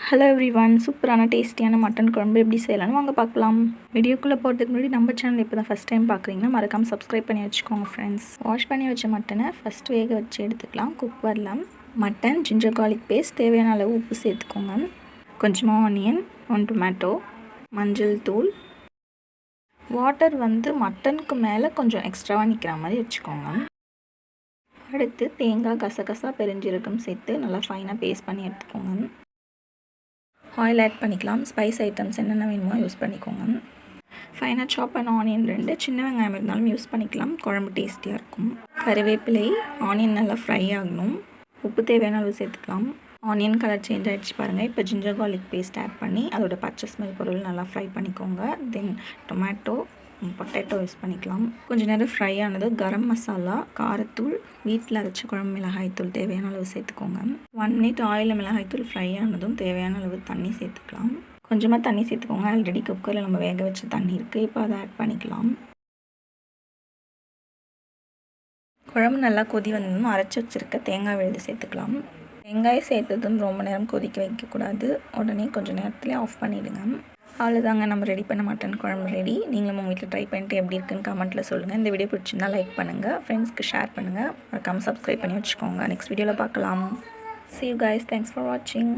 Hello everyone, சூப்பரான டேஸ்டியான mutton குழம்பு எப்படி செய்யலாம்னு வாங்க பார்க்கலாம். வீடியோக்குள்ளே போகிறதுக்கு முன்னாடி நம்ம சேனல் இப்போ தான் ஃபஸ்ட் டைம் பார்க்குறீங்கன்னா மறக்காமல் சப்ஸ்கிரைப் பண்ணி வச்சுக்கோங்க ஃப்ரெண்ட்ஸ். வாஷ் பண்ணி வச்ச மட்டனை ஃபஸ்ட் வேக வச்சு எடுத்துக்கலாம். குக்கரில் மட்டன், ஜிஞ்சர் கார்லிக் பேஸ்ட், தேவையான அளவு உப்பு சேர்த்துக்கோங்க. கொஞ்சமாக ஆனியன், 1 டொமேட்டோ, மஞ்சள் தூள், வாட்டர் மட்டனுக்கு மேலே கொஞ்சம் எக்ஸ்ட்ராவாக நிற்கிற மாதிரி வச்சுக்கோங்க. அடுத்து தேங்காய், கசகசா, பெருஞ்சீரகம் சேர்த்து நல்லா ஃபைனாக பேஸ்ட் பண்ணி எடுத்துக்கோங்க. ஆயில் ஆட் பண்ணிக்கலாம். ஸ்பைஸ் ஐட்டம்ஸ் என்னென்ன வேணுமோ யூஸ் பண்ணிக்கோங்க. ஃபைனாக சாப் பண்ண ஆனியன் 2, சின்ன வெங்காயம் இருந்தாலும் யூஸ் பண்ணிக்கலாம். குழம்பு டேஸ்டியாக இருக்கும். கருவேப்பிலை, ஆனியன் நல்லா ஃப்ரை ஆகணும். உப்பு தேவையான அளவு சேர்த்துக்கலாம். ஆனியன் கலர் சேஞ்ச் ஆகிடுச்சு பாருங்கள். இப்போ ஜிஞ்சர் கார்லிக் பேஸ்ட் ஆட் பண்ணி அதோட பச்சை ஸ்மெல் பொருள் நல்லா ஃப்ரை பண்ணிக்கோங்க. தென் டொமேட்டோ, பொட்டேட்டோ யூஸ் பண்ணிக்கலாம். கொஞ்சம் நேரம் ஃப்ரை ஆனது கரம் மசாலா, காரத்தூள், வீட்டில் அரைச்ச குழம்பு மிளகாய்த்தூள் தேவையான அளவு சேர்த்துக்கோங்க. 1 மினிட் ஆயிலில் மிளகாய்த்தூள் ஃப்ரை ஆனதும் தேவையான அளவு தண்ணி சேர்த்துக்கலாம். கொஞ்சமாக தண்ணி சேர்த்துக்கோங்க. ஆல்ரெடி குக்கரில் நம்ம வேக வச்ச தண்ணி இருக்குது. இப்போ அதை ஆட் பண்ணிக்கலாம். குழம்பு நல்லா கொதி வந்ததும் அரைச்சி வச்சுருக்க தேங்காய் விழுது சேர்த்துக்கலாம். வெங்காயம் சேர்த்ததும் ரொம்ப நேரம் கொதிக்க வைக்கக்கூடாது. உடனே கொஞ்சம் நேரத்துலேயே ஆஃப் பண்ணிவிடுங்க. அவ்வளோதாங்க, நம்ம ரெடி பண்ண மட்டன் குழம்பு ரெடி. நீங்களும் உங்கள் வீட்டில் ட்ரை பண்ணிட்டு எப்படி இருக்குன்னு கமெண்ட்டில் சொல்லுங்கள். இந்த வீடியோ பிடிச்சிருந்தா லைக் பண்ணுங்கள், ஃப்ரெண்ட்ஸ்க்கு ஷேர் பண்ணுங்கள், மறக்காமல் சப்ஸ்கிரைப் பண்ணி வச்சுக்கோங்க. நெக்ஸ்ட் வீடியோவில் பார்க்கலாம். See you guys. Thanks for watching.